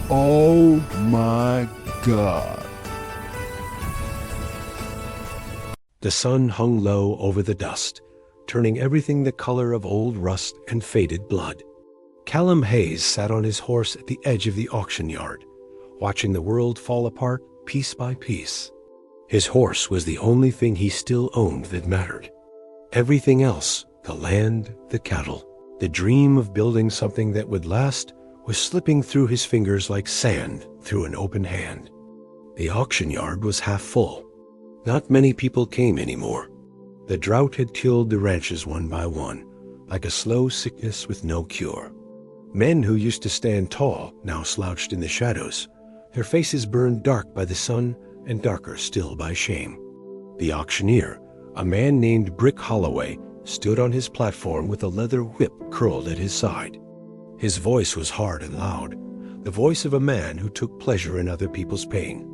Oh my God. The sun hung low over the dust, turning everything the color of old rust and faded blood. Callum Hayes sat on his horse at the edge of the auction yard, watching the world fall apart piece by piece. His horse was the only thing he still owned that mattered. Everything else, the land, the cattle, the dream of building something that would last, was slipping through his fingers like sand through an open hand. The auction yard was half full. Not many people came anymore. The drought had killed the ranches one by one, like a slow sickness with no cure. Men who used to stand tall now slouched in the shadows, their faces burned dark by the sun and darker still by shame. The auctioneer, a man named Brick Holloway, stood on his platform with a leather whip curled at his side. His voice was hard and loud, the voice of a man who took pleasure in other people's pain.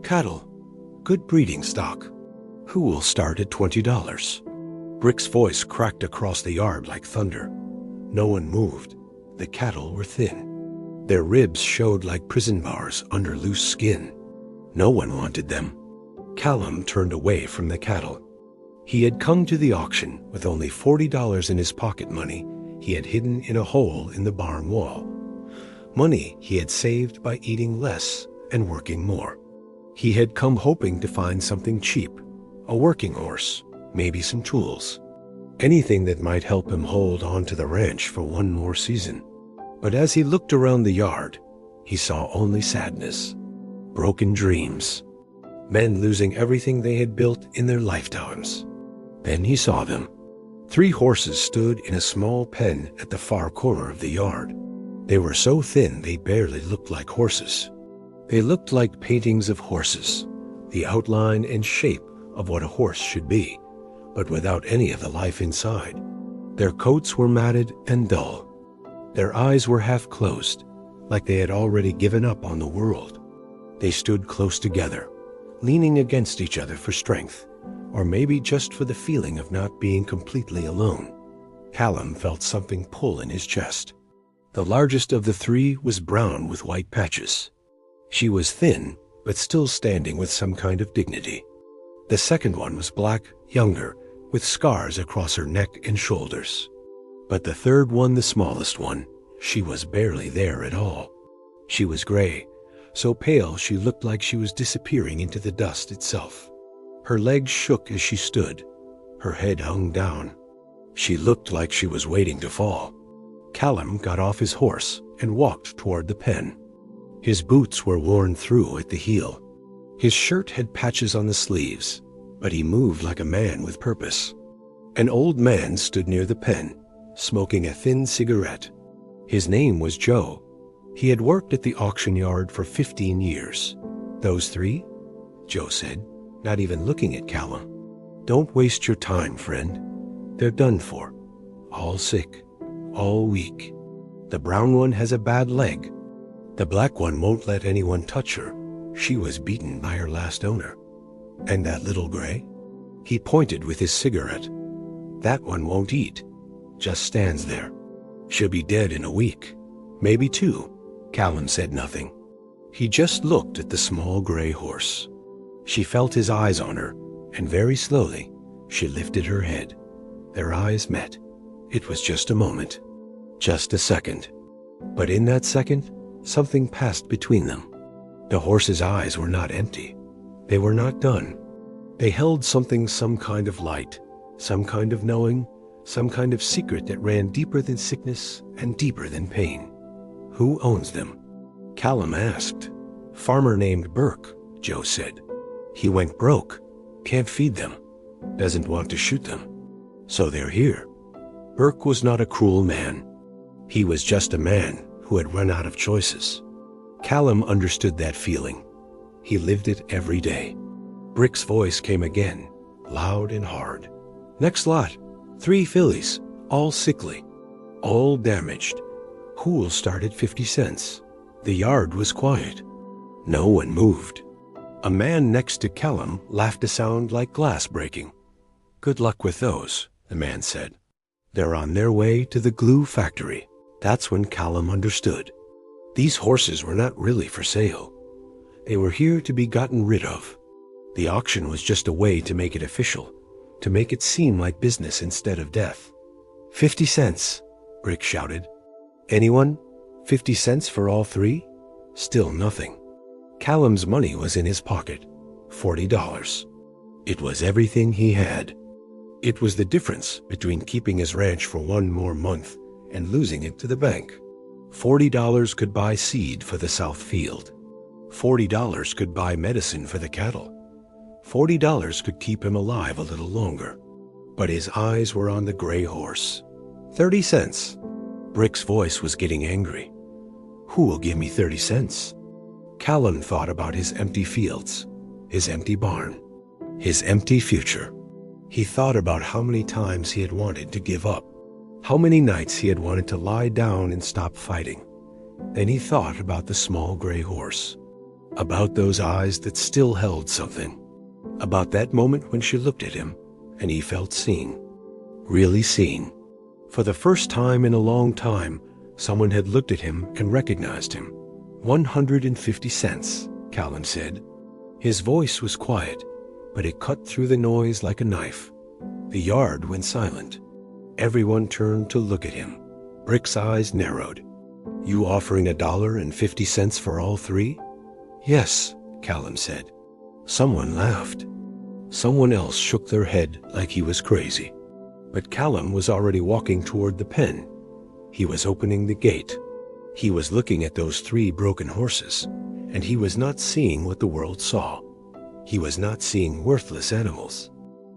Cattle, good breeding stock. Who will start at $20? Brick's voice cracked across the yard like thunder. No one moved. The cattle were thin. Their ribs showed like prison bars under loose skin. No one wanted them. Callum turned away from the cattle. He had come to the auction with only $40 in his pocket money he had hidden in a hole in the barn wall. Money he had saved by eating less and working more. He had come hoping to find something cheap, a working horse, maybe some tools, anything that might help him hold on to the ranch for one more season. But as he looked around the yard, he saw only sadness, broken dreams, men losing everything they had built in their lifetimes. Then he saw them. 3 horses stood in a small pen at the far corner of the yard. They were so thin they barely looked like horses. They looked like paintings of horses, the outline and shape of what a horse should be, but without any of the life inside. Their coats were matted and dull. Their eyes were half closed, like they had already given up on the world. They stood close together, leaning against each other for strength, or maybe just for the feeling of not being completely alone. Callum felt something pull in his chest. The largest of the 3 was brown with white patches. She was thin, but still standing with some kind of dignity. The second one was black, younger, with scars across her neck and shoulders. But the third one, the smallest one, she was barely there at all. She was gray, so pale she looked like she was disappearing into the dust itself. Her legs shook as she stood. Her head hung down. She looked like she was waiting to fall. Callum got off his horse and walked toward the pen. His boots were worn through at the heel. His shirt had patches on the sleeves, but he moved like a man with purpose. An old man stood near the pen, smoking a thin cigarette. His name was Joe. He had worked at the auction yard for 15 years. Those 3? Joe said, not even looking at Callum. Don't waste your time, friend. They're done for. All sick, all weak. The brown one has a bad leg. The black one won't let anyone touch her. She was beaten by her last owner. And that little gray? He pointed with his cigarette. That one won't eat, just stands there. She'll be dead in a week, maybe 2. Callum said nothing. He just looked at the small gray horse. She felt his eyes on her, and very slowly, she lifted her head. Their eyes met. It was just a moment, just a second. But in that second, something passed between them. The horse's eyes were not empty. They were not done. They held something, some kind of light, some kind of knowing, some kind of secret that ran deeper than sickness and deeper than pain. Who owns them? Callum asked. Farmer named Burke, Joe said. He went broke, can't feed them, doesn't want to shoot them. So they're here. Burke was not a cruel man. He was just a man who had run out of choices. Callum understood that feeling. He lived it every day. Brick's voice came again, loud and hard. Next lot, 3 fillies, all sickly, all damaged. Who will start at 50 cents? The yard was quiet. No one moved. A man next to Callum laughed a sound like glass breaking. Good luck with those, the man said. They're on their way to the glue factory. That's when Callum understood. These horses were not really for sale. They were here to be gotten rid of. The auction was just a way to make it official, to make it seem like business instead of death. 50 cents, Brick shouted. Anyone? 50 cents for all three? Still nothing. Callum's money was in his pocket, $40. It was everything he had. It was the difference between keeping his ranch for one more month and losing it to the bank. $40 could buy seed for the south field. $40 could buy medicine for the cattle. $40 could keep him alive a little longer. But his eyes were on the gray horse. 30 cents. Brick's voice was getting angry. Who will give me 30 cents? Callum thought about his empty fields, his empty barn, his empty future. He thought about how many times he had wanted to give up, how many nights he had wanted to lie down and stop fighting. Then he thought about the small gray horse, about those eyes that still held something, about that moment when she looked at him and he felt seen, really seen. For the first time in a long time, someone had looked at him and recognized him. 150 cents, Callum said. His voice was quiet, but it cut through the noise like a knife. The yard went silent. Everyone turned to look at him. Brick's eyes narrowed. You offering $1.50 for all three? Yes, Callum said. Someone laughed. Someone else shook their head like he was crazy. But Callum was already walking toward the pen. He was opening the gate. He was looking at those three broken horses, and he was not seeing what the world saw. He was not seeing worthless animals.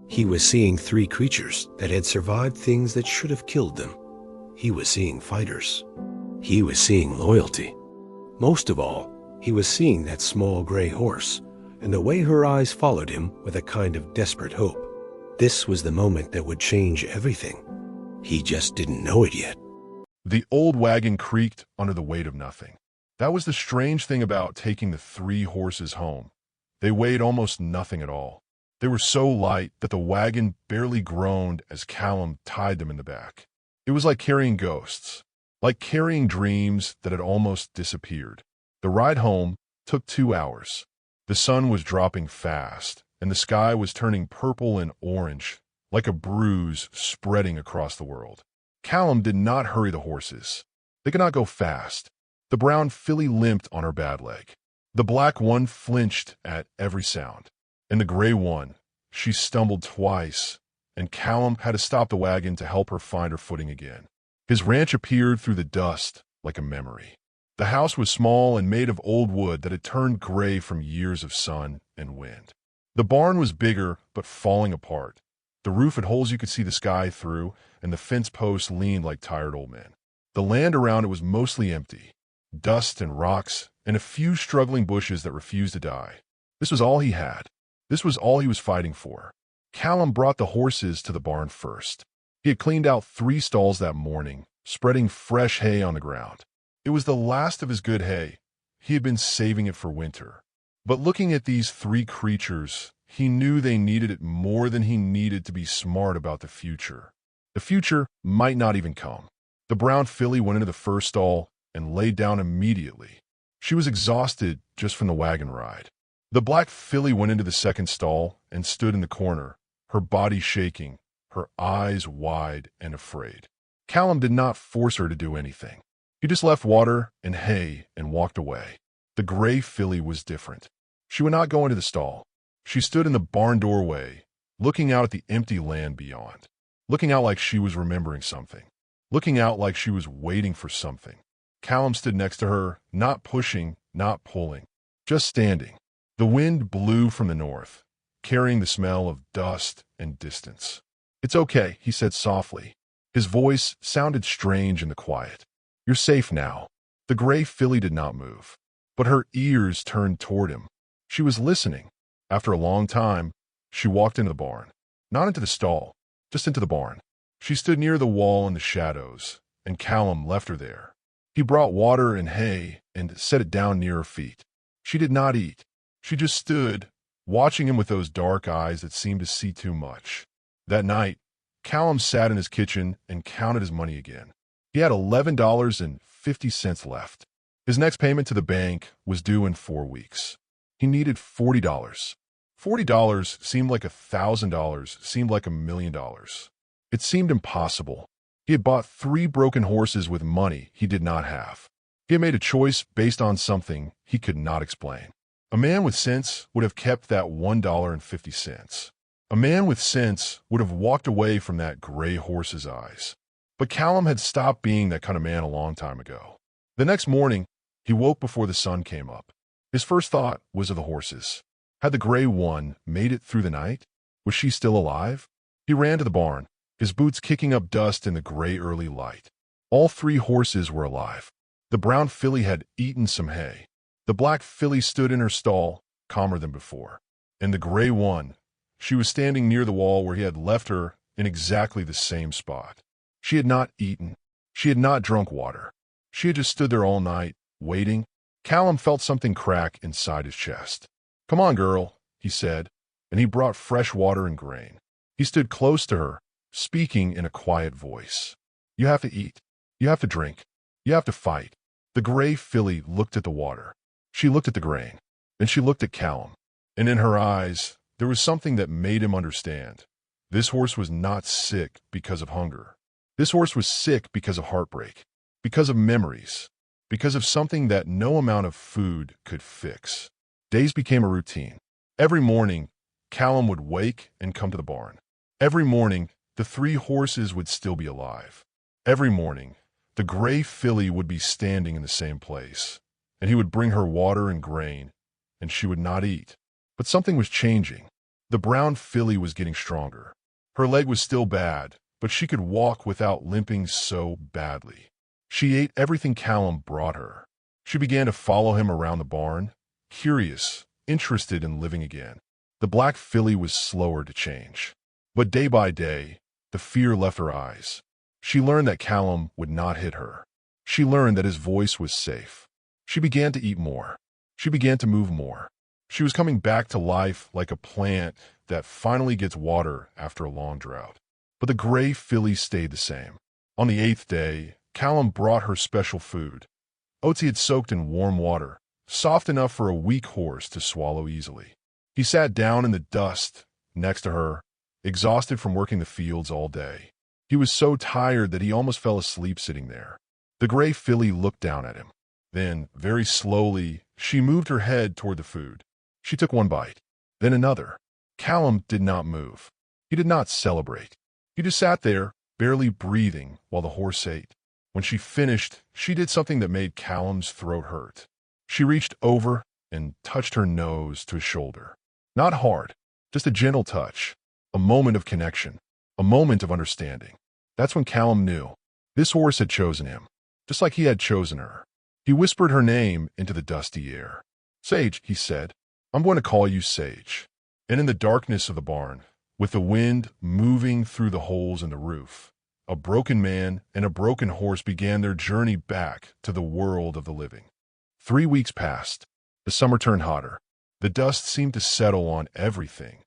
He was seeing three creatures that had survived things that should have killed them. He was seeing fighters. He was seeing loyalty. Most of all, he was seeing that small gray horse, and the way her eyes followed him with a kind of desperate hope. This was the moment that would change everything. He just didn't know it yet. The old wagon creaked under the weight of nothing. That was the strange thing about taking the three horses home. They weighed almost nothing at all. They were so light that the wagon barely groaned as Callum tied them in the back. It was like carrying ghosts, like carrying dreams that had almost disappeared. The ride home took 2 hours. The sun was dropping fast, and the sky was turning purple and orange, like a bruise spreading across the world. Callum did not hurry the horses. They could not go fast. The brown filly limped on her bad leg. The black one flinched at every sound. And the gray one, she stumbled twice, and Callum had to stop the wagon to help her find her footing again. His ranch appeared through the dust like a memory. The house was small and made of old wood that had turned gray from years of sun and wind. The barn was bigger, but falling apart. The roof had holes you could see the sky through, and the fence posts leaned like tired old men. The land around it was mostly empty. Dust and rocks, and a few struggling bushes that refused to die. This was all he had. This was all he was fighting for. Callum brought the horses to the barn first. He had cleaned out 3 stalls that morning, spreading fresh hay on the ground. It was the last of his good hay. He had been saving it for winter. But looking at these 3 creatures, he knew they needed it more than he needed to be smart about the future. The future might not even come. The brown filly went into the first stall and laid down immediately. She was exhausted just from the wagon ride. The black filly went into the second stall and stood in the corner, her body shaking, her eyes wide and afraid. Callum did not force her to do anything. He just left water and hay and walked away. The gray filly was different. She would not go into the stall. She stood in the barn doorway, looking out at the empty land beyond, looking out like she was remembering something, looking out like she was waiting for something. Callum stood next to her, not pushing, not pulling, just standing. The wind blew from the north, carrying the smell of dust and distance. "It's okay," he said softly. His voice sounded strange in the quiet. "You're safe now." The gray filly did not move, but her ears turned toward him. She was listening. After a long time, she walked into the barn. Not into the stall, just into the barn. She stood near the wall in the shadows, and Callum left her there. He brought water and hay and set it down near her feet. She did not eat. She just stood, watching him with those dark eyes that seemed to see too much. That night, Callum sat in his kitchen and counted his money again. He had $11.50 left. His next payment to the bank was due in 4 weeks. He needed $40. $40 seemed like $1,000, seemed like $1,000,000. It seemed impossible. He had bought 3 broken horses with money he did not have. He had made a choice based on something he could not explain. A man with sense would have kept that $1.50. A man with sense would have walked away from that gray horse's eyes. But Callum had stopped being that kind of man a long time ago. The next morning, he woke before the sun came up. His first thought was of the horses. Had the gray one made it through the night? Was she still alive? He ran to the barn, his boots kicking up dust in the gray early light. All 3 horses were alive. The brown filly had eaten some hay. The black filly stood in her stall, calmer than before. And the gray one, she was standing near the wall where he had left her in exactly the same spot. She had not eaten. She had not drunk water. She had just stood there all night, waiting. Callum felt something crack inside his chest. "Come on, girl," he said, and he brought fresh water and grain. He stood close to her, speaking in a quiet voice. "You have to eat. You have to drink. You have to fight." The gray filly looked at the water. She looked at the grain. Then she looked at Callum. And in her eyes, there was something that made him understand. This horse was not sick because of hunger. This horse was sick because of heartbreak, because of memories, because of something that no amount of food could fix. Days became a routine. Every morning, Callum would wake and come to the barn. Every morning, the 3 horses would still be alive. Every morning, the gray filly would be standing in the same place, and he would bring her water and grain, and she would not eat. But something was changing. The brown filly was getting stronger. Her leg was still bad, but she could walk without limping so badly. She ate everything Callum brought her. She began to follow him around the barn, curious, interested in living again. The black filly was slower to change. But day by day, the fear left her eyes. She learned that Callum would not hit her. She learned that his voice was safe. She began to eat more. She began to move more. She was coming back to life like a plant that finally gets water after a long drought. But the gray filly stayed the same. On the 8th day, Callum brought her special food. Oats he had soaked in warm water, soft enough for a weak horse to swallow easily. He sat down in the dust next to her, exhausted from working the fields all day. He was so tired that he almost fell asleep sitting there. The gray filly looked down at him. Then, very slowly, she moved her head toward the food. She took one bite, then another. Callum did not move. He did not celebrate. He just sat there, barely breathing, while the horse ate. When she finished, she did something that made Callum's throat hurt. She reached over and touched her nose to his shoulder. Not hard, just a gentle touch, a moment of connection, a moment of understanding. That's when Callum knew. This horse had chosen him, just like he had chosen her. He whispered her name into the dusty air. "Sage," he said. "I'm going to call you Sage." And in the darkness of the barn, with the wind moving through the holes in the roof, a broken man and a broken horse began their journey back to the world of the living. 3 weeks passed. The summer turned hotter. The dust seemed to settle on everything.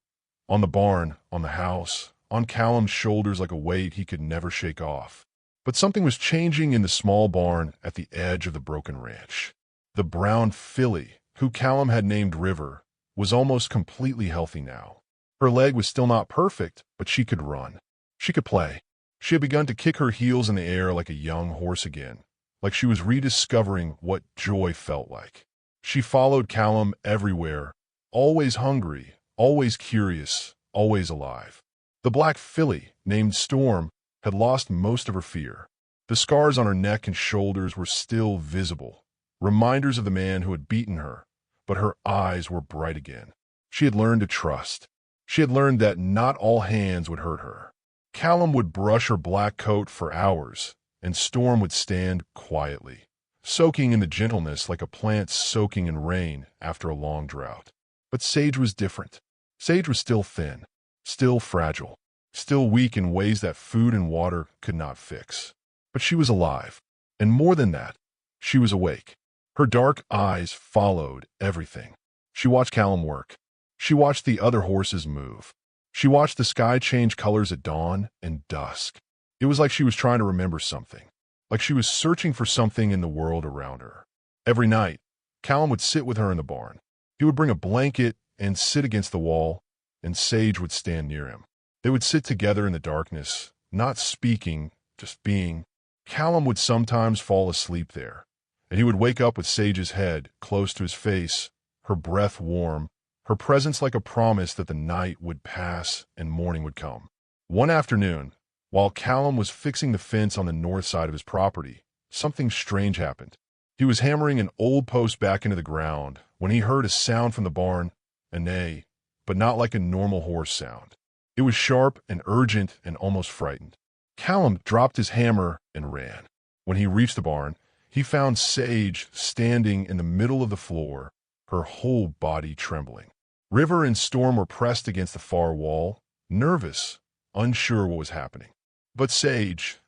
On the barn, on the house, on Callum's shoulders like a weight he could never shake off. But something was changing in the small barn at the edge of the broken ranch. The brown filly, who Callum had named River, was almost completely healthy now. Her leg was still not perfect, but she could run. She could play. She had begun to kick her heels in the air like a young horse again, like she was rediscovering what joy felt like. She followed Callum everywhere, always hungry, always curious, always alive. The black filly, named Storm, had lost most of her fear. The scars on her neck and shoulders were still visible, reminders of the man who had beaten her, but her eyes were bright again. She had learned to trust. She had learned that not all hands would hurt her. Callum would brush her black coat for hours, and Storm would stand quietly, soaking in the gentleness like a plant soaking in rain after a long drought. But Sage was different. Sage was still thin, still fragile, still weak in ways that food and water could not fix. But she was alive, and more than that, she was awake. Her dark eyes followed everything. She watched Callum work. She watched the other horses move. She watched the sky change colors at dawn and dusk. It was like she was trying to remember something, like she was searching for something in the world around her. Every night, Callum would sit with her in the barn. He would bring a blanket and sit against the wall, and Sage would stand near him. They would sit together in the darkness, not speaking, just being. Callum would sometimes fall asleep there, and he would wake up with Sage's head close to his face, her breath warm, her presence like a promise that the night would pass and morning would come. One afternoon, while Callum was fixing the fence on the north side of his property, something strange happened. He was hammering an old post back into the ground when he heard a sound from the barn, a neigh, but not like a normal horse sound. It was sharp and urgent and almost frightened. Callum dropped his hammer and ran. When he reached the barn, he found Sage standing in the middle of the floor, her whole body trembling. River and Storm were pressed against the far wall, nervous, unsure what was happening. But Sage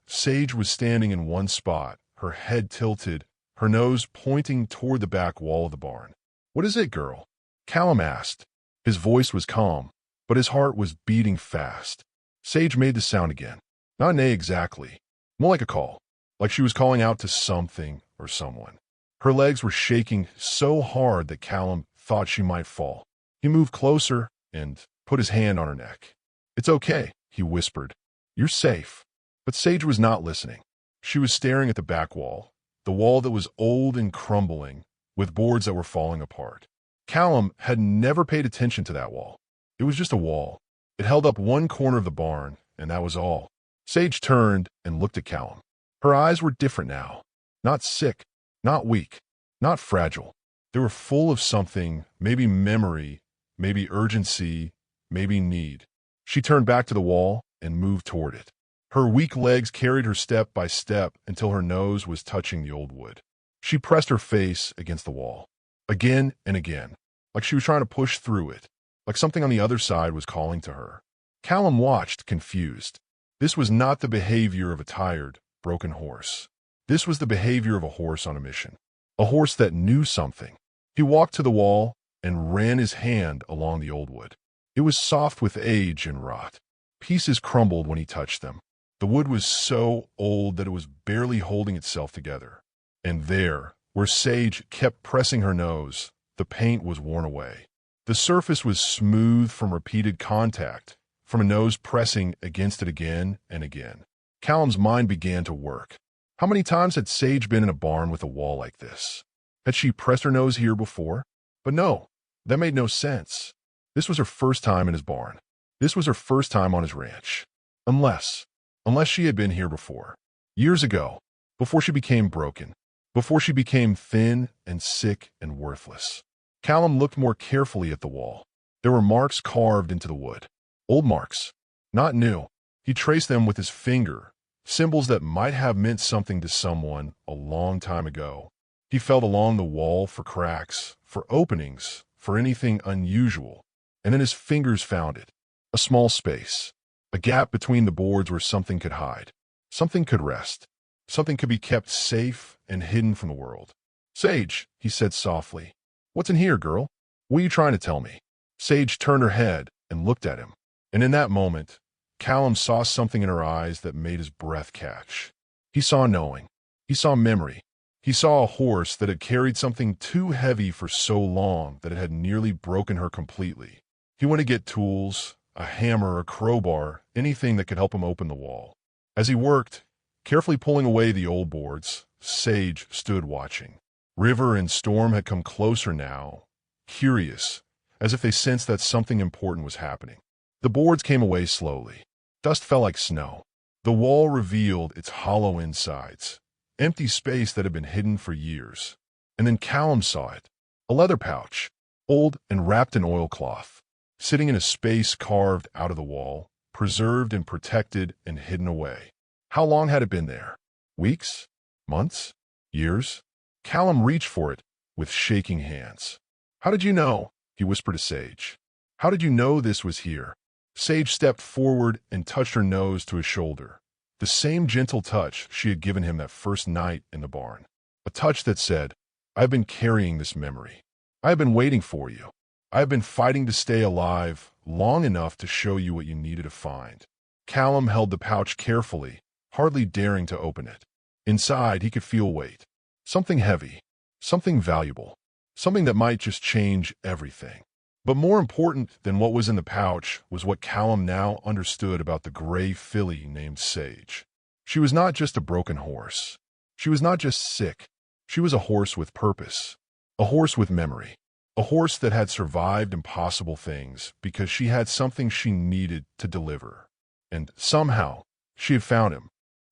was standing in one spot, her head tilted, her nose pointing toward the back wall of the barn. "What is it, girl?" Callum asked. His voice was calm, but his heart was beating fast. Sage made the sound again. Not neigh exactly, more like a call, like she was calling out to something or someone. Her legs were shaking so hard that Callum thought she might fall. He moved closer and put his hand on her neck. "It's okay," he whispered. "You're safe." But Sage was not listening. She was staring at the back wall, the wall that was old and crumbling, with boards that were falling apart. Callum had never paid attention to that wall. It was just a wall. It held up one corner of the barn, and that was all. Sage turned and looked at Callum. Her eyes were different now. Not sick, not weak, not fragile. They were full of something, maybe memory, maybe urgency, maybe need. She turned back to the wall and moved toward it. Her weak legs carried her step by step until her nose was touching the old wood. She pressed her face against the wall, again and again, like she was trying to push through it, like something on the other side was calling to her. Callum watched, confused. This was not the behavior of a tired, broken horse. This was the behavior of a horse on a mission, a horse that knew something. He walked to the wall and ran his hand along the old wood. It was soft with age and rot. Pieces crumbled when he touched them. The wood was so old that it was barely holding itself together. And there, where Sage kept pressing her nose, the paint was worn away. The surface was smooth from repeated contact, from a nose pressing against it again and again. Callum's mind began to work. How many times had Sage been in a barn with a wall like this? Had she pressed her nose here before? But no, that made no sense. This was her first time in his barn. This was her first time on his ranch. Unless she had been here before. Years ago, before she became broken, before she became thin and sick and worthless. Callum looked more carefully at the wall. There were marks carved into the wood. Old marks, not new. He traced them with his finger, symbols that might have meant something to someone a long time ago. He felt along the wall for cracks, for openings, for anything unusual, and then his fingers found it. A small space, a gap between the boards where something could hide, something could rest, something could be kept safe and hidden from the world. "Sage," he said softly. "What's in here, girl? What are you trying to tell me?" Sage turned her head and looked at him, and in that moment, Callum saw something in her eyes that made his breath catch. He saw knowing. He saw memory. He saw a horse that had carried something too heavy for so long that it had nearly broken her completely. He went to get tools, a hammer, a crowbar, anything that could help him open the wall. As he worked, carefully pulling away the old boards, Sage stood watching. River and Storm had come closer now, curious, as if they sensed that something important was happening. The boards came away slowly. Dust fell like snow. The wall revealed its hollow insides, empty space that had been hidden for years. And then Callum saw it, a leather pouch, old and wrapped in oilcloth, sitting in a space carved out of the wall, preserved and protected and hidden away. How long had it been there? Weeks? Months? Years? Callum reached for it with shaking hands. "How did you know?" he whispered to Sage. "How did you know this was here?" Sage stepped forward and touched her nose to his shoulder. The same gentle touch she had given him that first night in the barn. A touch that said, "I have been carrying this memory. I have been waiting for you. I have been fighting to stay alive long enough to show you what you needed to find." Callum held the pouch carefully, hardly daring to open it. Inside, he could feel weight. Something heavy. something valuable, something that might just change everything. But more important than what was in the pouch was what Callum now understood about the gray filly named Sage. She was not just a broken horse. She was not just sick. She was a horse with purpose, a horse with memory, a horse that had survived impossible things because she had something she needed to deliver. And somehow, she had found him.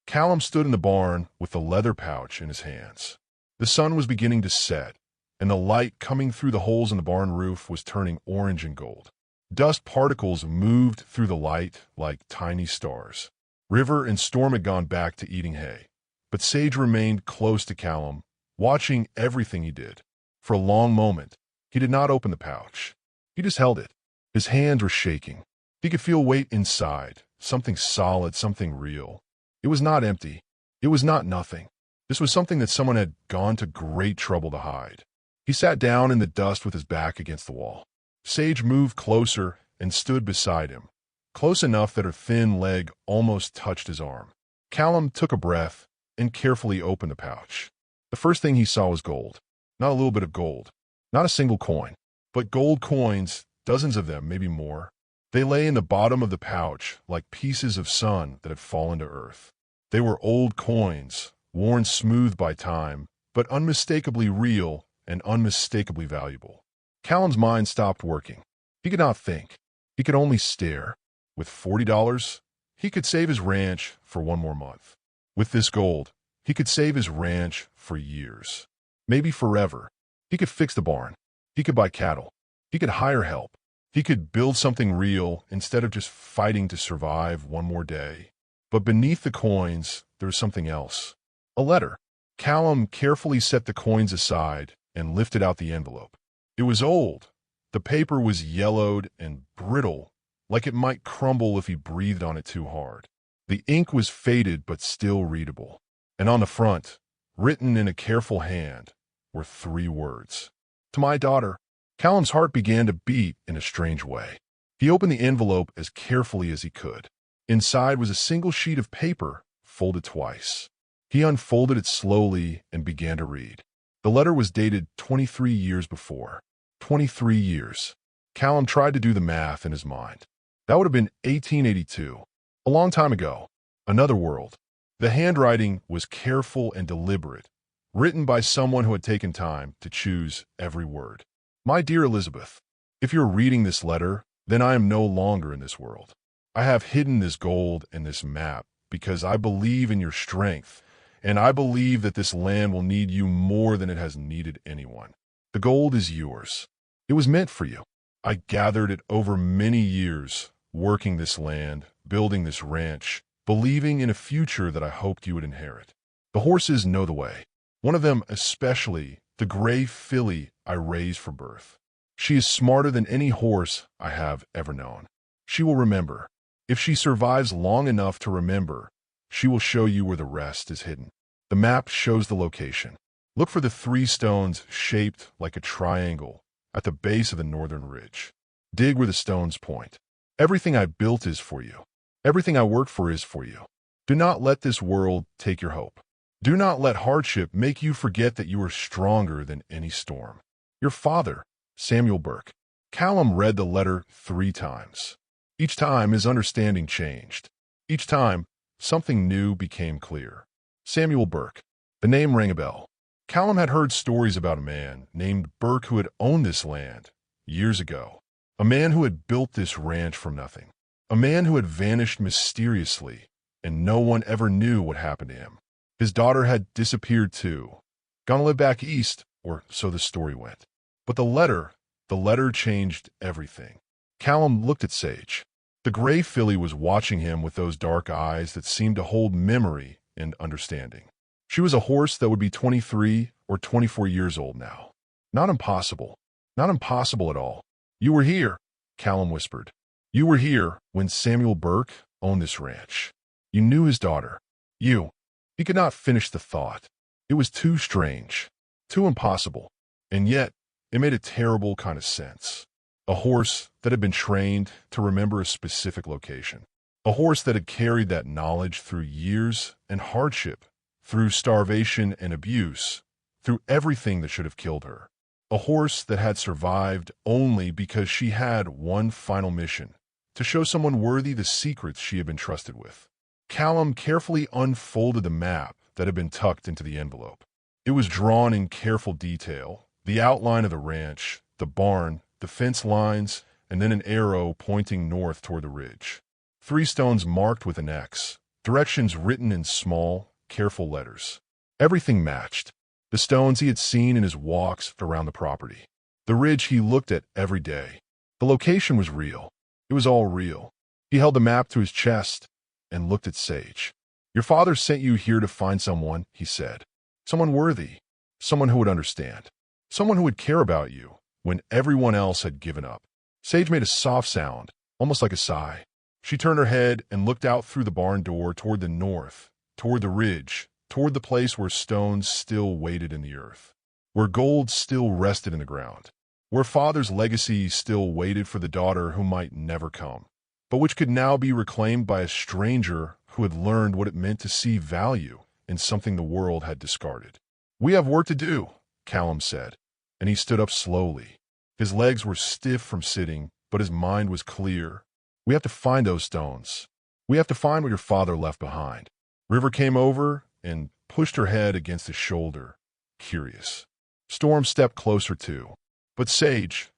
Callum stood in the barn with the leather pouch in his hands. The sun was beginning to set, and the light coming through the holes in the barn roof was turning orange and gold. Dust particles moved through the light like tiny stars. River and Storm had gone back to eating hay, but Sage remained close to Callum, watching everything he did. For a long moment, he did not open the pouch. He just held it. His hands were shaking. He could feel weight inside, something solid, something real. It was not empty. It was not nothing. This was something that someone had gone to great trouble to hide. He sat down in the dust with his back against the wall. Sage moved closer and stood beside him, close enough that her thin leg almost touched his arm. Callum took a breath and carefully opened the pouch. The first thing he saw was gold. Not a little bit of gold. Not a single coin. But gold coins, dozens of them, maybe more. They lay in the bottom of the pouch like pieces of sun that had fallen to earth. They were old coins, worn smooth by time, but unmistakably real and unmistakably valuable. Callum's mind stopped working. He could not think. He could only stare. With $40, he could save his ranch for one more month. With this gold, he could save his ranch for years. Maybe forever. He could fix the barn. He could buy cattle. He could hire help. He could build something real instead of just fighting to survive one more day. But beneath the coins, there was something else. A letter. Callum carefully set the coins aside and lifted out the envelope. It was old. The paper was yellowed and brittle, like it might crumble if he breathed on it too hard. The ink was faded but still readable. And on the front, written in a careful hand, were 3 words. To my daughter. Callum's heart began to beat in a strange way. He opened the envelope as carefully as he could. Inside was a single sheet of paper, folded twice. He unfolded it slowly and began to read. The letter was dated 23 years before. 23 years. Callum tried to do the math in his mind. That would have been 1882. A long time ago. Another world. The handwriting was careful and deliberate, written by someone who had taken time to choose every word. My dear Elizabeth, if you're reading this letter, then I am no longer in this world. I have hidden this gold and this map because I believe in your strength, and I believe that this land will need you more than it has needed anyone. The gold is yours. It was meant for you. I gathered it over many years, working this land, building this ranch, believing in a future that I hoped you would inherit. The horses know the way. One of them especially, the gray filly I raised for birth. She is smarter than any horse I have ever known. She will remember. If she survives long enough to remember, she will show you where the rest is hidden. The map shows the location. Look for the 3 stones shaped like a triangle at the base of the northern ridge. Dig where the stones point. Everything I built is for you. Everything I worked for is for you. Do not let this world take your hope. Do not let hardship make you forget that you are stronger than any storm. Your father, Samuel Burke. Callum read the letter 3 times. Each time his understanding changed. Each time, something new became clear. Samuel Burke. The name rang a bell. Callum had heard stories about a man named Burke who had owned this land years ago. A man who had built this ranch from nothing. A man who had vanished mysteriously, and no one ever knew what happened to him. His daughter had disappeared too. Gone to live back east, or so the story went. But the letter changed everything. Callum looked at Sage. The gray filly was watching him with those dark eyes that seemed to hold memory and understanding. She was a horse that would be 23 or 24 years old now. Not impossible. Not impossible at all. You were here, Callum whispered. You were here when Samuel Burke owned this ranch. You knew his daughter. He could not finish the thought. It was too strange, too impossible, and yet it made a terrible kind of sense. A horse that had been trained to remember a specific location. A horse that had carried that knowledge through years and hardship, through starvation and abuse, through everything that should have killed her. A horse that had survived only because she had one final mission, to show someone worthy the secrets she had been trusted with. Callum carefully unfolded the map that had been tucked into the envelope. It was drawn in careful detail, the outline of the ranch, the barn, the fence lines, and then an arrow pointing north toward the ridge. 3 stones marked with an X, directions written in small, careful letters. Everything matched. The stones he had seen in his walks around the property. The ridge he looked at every day. The location was real. It was all real. He held the map to his chest and looked at Sage. "Your father sent you here to find someone," he said. "Someone worthy. Someone who would understand. Someone who would care about you when everyone else had given up." Sage made a soft sound, almost like a sigh. She turned her head and looked out through the barn door toward the north, toward the ridge, toward the place where stones still waited in the earth, where gold still rested in the ground, where father's legacy still waited for the daughter who might never come, but which could now be reclaimed by a stranger who had learned what it meant to see value in something the world had discarded. "We have work to do," Callum said, and he stood up slowly. His legs were stiff from sitting, but his mind was clear. "We have to find those stones. We have to find what your father left behind." River came over and pushed her head against his shoulder, curious. Storm stepped closer too. But Sage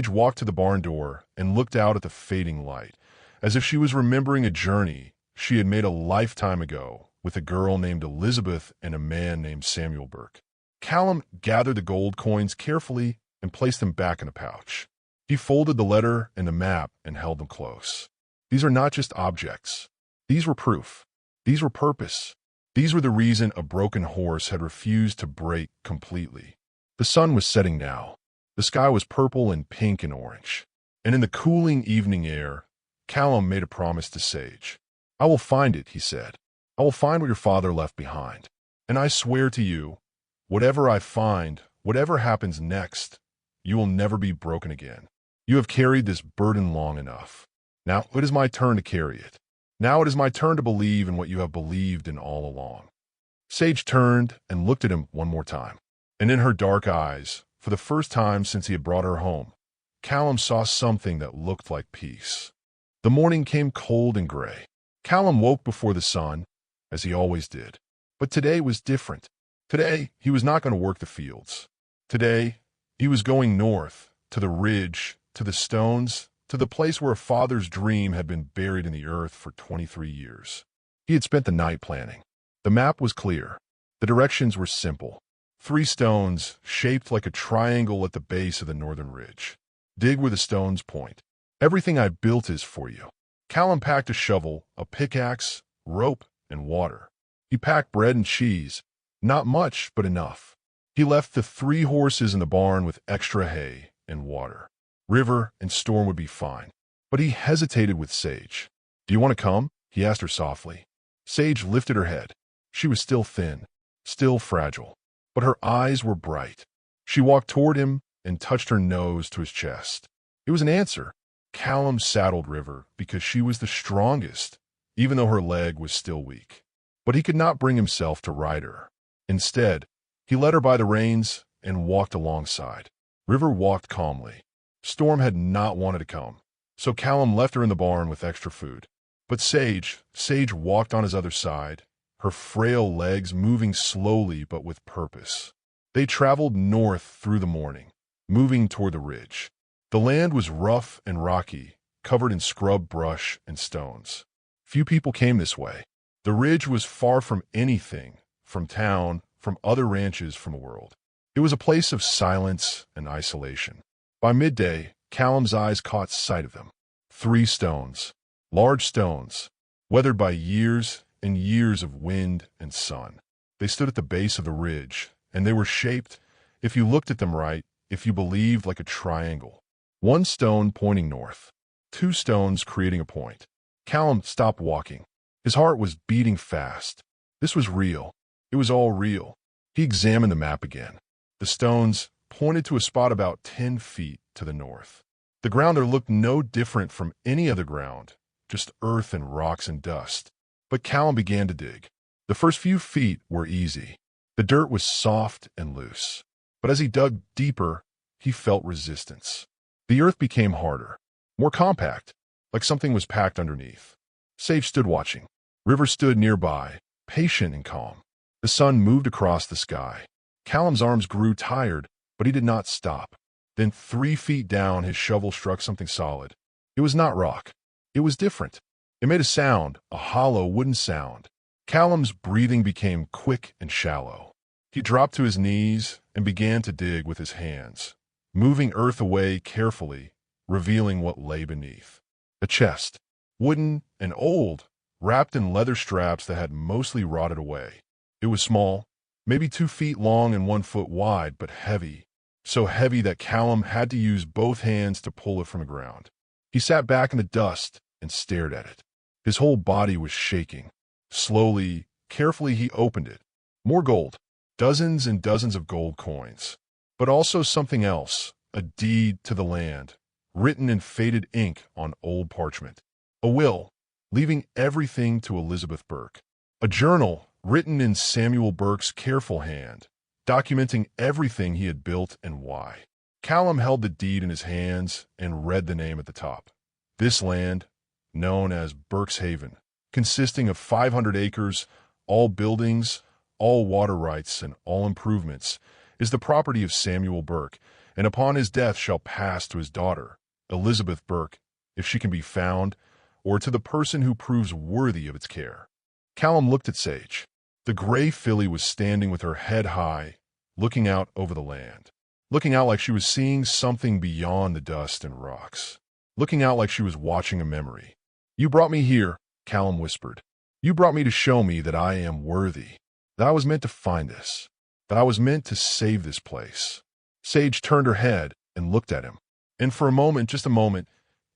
walked to the barn door and looked out at the fading light, as if she was remembering a journey she had made a lifetime ago with a girl named Elizabeth and a man named Samuel Burke. Callum gathered the gold coins carefully and placed them back in a pouch. He folded the letter and the map and held them close. These are not just objects. These were proof. These were purpose. These were the reason a broken horse had refused to break completely. The sun was setting now. The sky was purple and pink and orange. And in the cooling evening air, Callum made a promise to Sage. "I will find it," he said. "I will find what your father left behind. And I swear to you, whatever I find, whatever happens next, you will never be broken again. You have carried this burden long enough. Now it is my turn to carry it. Now it is my turn to believe in what you have believed in all along." Sage turned and looked at him one more time. And in her dark eyes, for the first time since he had brought her home, Callum saw something that looked like peace. The morning came cold and gray. Callum woke before the sun, as he always did. But today was different. Today, he was not going to work the fields. Today, he was going north, to the ridge, to the stones, to the place where a father's dream had been buried in the earth for 23 years. He had spent the night planning. The map was clear. The directions were simple. 3 stones shaped like a triangle at the base of the northern ridge. Dig where the stones point. Everything I built is for you. Callum packed a shovel, a pickaxe, rope, and water. He packed bread and cheese. Not much, but enough. He left the 3 horses in the barn with extra hay and water. River and Storm would be fine. But he hesitated with Sage. "Do you want to come?" he asked her softly. Sage lifted her head. She was still thin, still fragile, but her eyes were bright. She walked toward him and touched her nose to his chest. It was an answer. Callum saddled River because she was the strongest, even though her leg was still weak. But he could not bring himself to ride her. Instead, he led her by the reins and walked alongside. River walked calmly. Storm had not wanted to come, so Callum left her in the barn with extra food. But Sage walked on his other side, her frail legs moving slowly but with purpose. They traveled north through the morning, moving toward the ridge. The land was rough and rocky, covered in scrub brush and stones. Few people came this way. The ridge was far from anything, from town, from other ranches, from the world. It was a place of silence and isolation. By midday, Callum's eyes caught sight of them. 3 stones, large stones, weathered by years and years of wind and sun. They stood at the base of the ridge, and they were shaped, if you looked at them right, if you believed, like a triangle. 1 stone pointing north, 2 stones creating a point. Callum stopped walking. His heart was beating fast. This was real. It was all real. He examined the map again. The stones pointed to a spot about 10 feet to the north. The ground there looked no different from any other ground, just earth and rocks and dust. But Callum began to dig. The first few feet were easy. The dirt was soft and loose, but as he dug deeper, he felt resistance. The earth became harder, more compact, like something was packed underneath. Sage stood watching. River stood nearby, patient and calm. The sun moved across the sky. Callum's arms grew tired, but he did not stop. Then 3 feet down, his shovel struck something solid. It was not rock. It was different. It made a sound, a hollow wooden sound. Callum's breathing became quick and shallow. He dropped to his knees and began to dig with his hands, moving earth away carefully, revealing what lay beneath. A chest, wooden and old, wrapped in leather straps that had mostly rotted away. It was small, maybe 2 feet long and 1 foot wide, but heavy, so heavy that Callum had to use both hands to pull it from the ground. He sat back in the dust and stared at it. His whole body was shaking. Slowly, carefully, he opened it. More gold, dozens and dozens of gold coins, but also something else, a deed to the land, written in faded ink on old parchment. A will, leaving everything to Elizabeth Burke. A journal, written in Samuel Burke's careful hand, documenting everything he had built and why. Callum held the deed in his hands and read the name at the top. This land, known as Burke's Haven, consisting of 500 acres, all buildings, all water rights, and all improvements, is the property of Samuel Burke, and upon his death shall pass to his daughter, Elizabeth Burke, if she can be found, or to the person who proves worthy of its care. Callum looked at Sage. The gray filly was standing with her head high, looking out over the land, looking out like she was seeing something beyond the dust and rocks, looking out like she was watching a memory. "You brought me here," Callum whispered. "You brought me to show me that I am worthy, that I was meant to find this, that I was meant to save this place." Sage turned her head and looked at him, and for a moment, just a moment,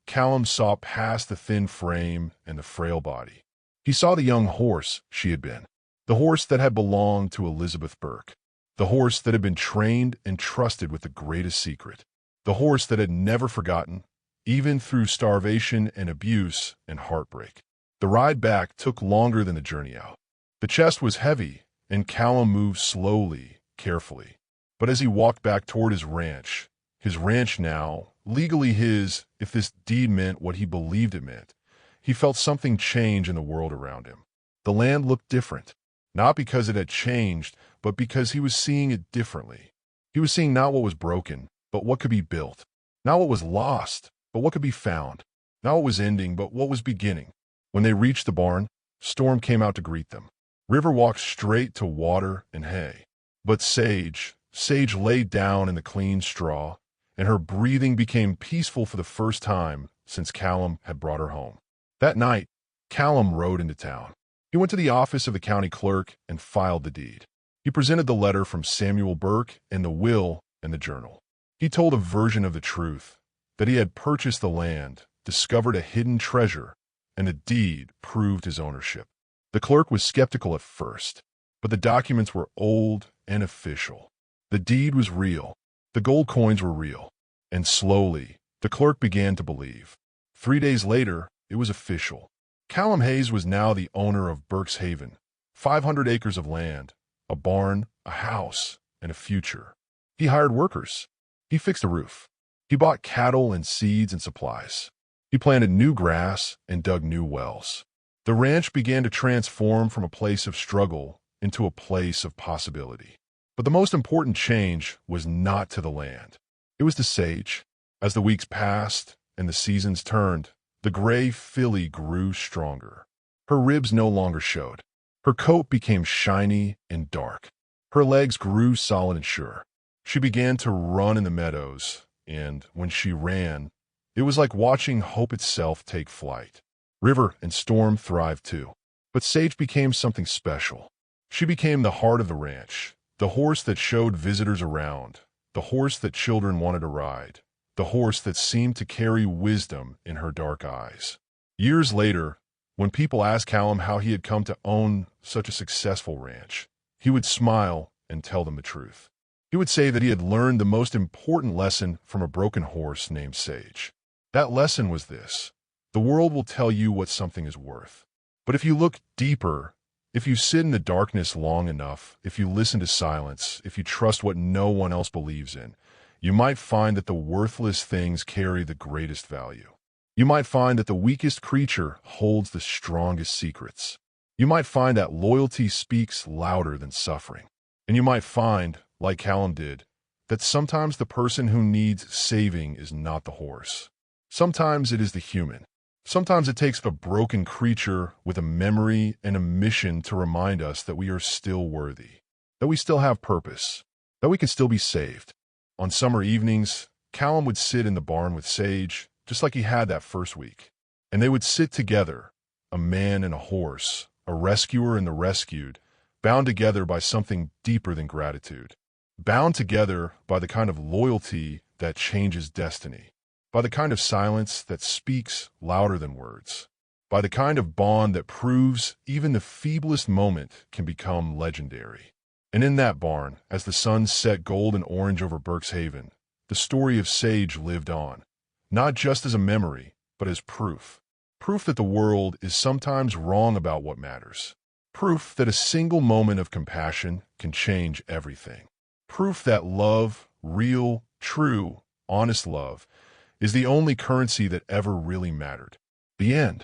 Callum saw past the thin frame and the frail body. He saw the young horse she had been, the horse that had belonged to Elizabeth Burke, the horse that had been trained and trusted with the greatest secret, the horse that had never forgotten, even through starvation and abuse and heartbreak. The ride back took longer than the journey out. The chest was heavy, and Callum moved slowly, carefully. But as he walked back toward his ranch now, legally his, if this deed meant what he believed it meant, he felt something change in the world around him. The land looked different, not because it had changed, but because he was seeing it differently. He was seeing not what was broken, but what could be built. Not what was lost, but what could be found. Not what was ending, but what was beginning. When they reached the barn, Storm came out to greet them. River walked straight to water and hay. But Sage lay down in the clean straw, and her breathing became peaceful for the first time since Callum had brought her home. That night, Callum rode into town. He went to the office of the county clerk and filed the deed. He presented the letter from Samuel Burke and the will and the journal. He told a version of the truth, that he had purchased the land, discovered a hidden treasure, and the deed proved his ownership. The clerk was skeptical at first, but the documents were old and official. The deed was real. The gold coins were real. And slowly, the clerk began to believe. 3 days later, it was official. Callum Hayes was now the owner of Burke's Haven, 500 acres of land, a barn, a house, and a future. He hired workers. He fixed a roof. He bought cattle and seeds and supplies. He planted new grass and dug new wells. The ranch began to transform from a place of struggle into a place of possibility. But the most important change was not to the land. It was to Sage. As the weeks passed and the seasons turned, the gray filly grew stronger. Her ribs no longer showed. Her coat became shiny and dark. Her legs grew solid and sure. She began to run in the meadows, and when she ran, it was like watching hope itself take flight. River and Storm thrived too. But Sage became something special. She became the heart of the ranch, the horse that showed visitors around, the horse that children wanted to ride, the horse that seemed to carry wisdom in her dark eyes. Years later, when people asked Callum how he had come to own such a successful ranch, he would smile and tell them the truth. He would say that he had learned the most important lesson from a broken horse named Sage. That lesson was this: the world will tell you what something is worth. But if you look deeper, If you sit in the darkness long enough, if you listen to silence, if you trust what no one else believes in, you might find that the worthless things carry the greatest value. You might find that the weakest creature holds the strongest secrets. You might find that loyalty speaks louder than suffering. And you might find, like Callum did, that sometimes the person who needs saving is not the horse. Sometimes it is the human. Sometimes it takes a broken creature with a memory and a mission to remind us that we are still worthy, that we still have purpose, that we can still be saved. On summer evenings, Callum would sit in the barn with Sage, just like he had that first week. And they would sit together, a man and a horse, a rescuer and the rescued, bound together by something deeper than gratitude, bound together by the kind of loyalty that changes destiny, by the kind of silence that speaks louder than words, by the kind of bond that proves even the feeblest moment can become legendary. And in that barn, as the sun set gold and orange over Berkshaven, the story of Sage lived on, not just as a memory, but as proof. Proof that the world is sometimes wrong about what matters. Proof that a single moment of compassion can change everything. Proof that love, real, true, honest love, is the only currency that ever really mattered. The end.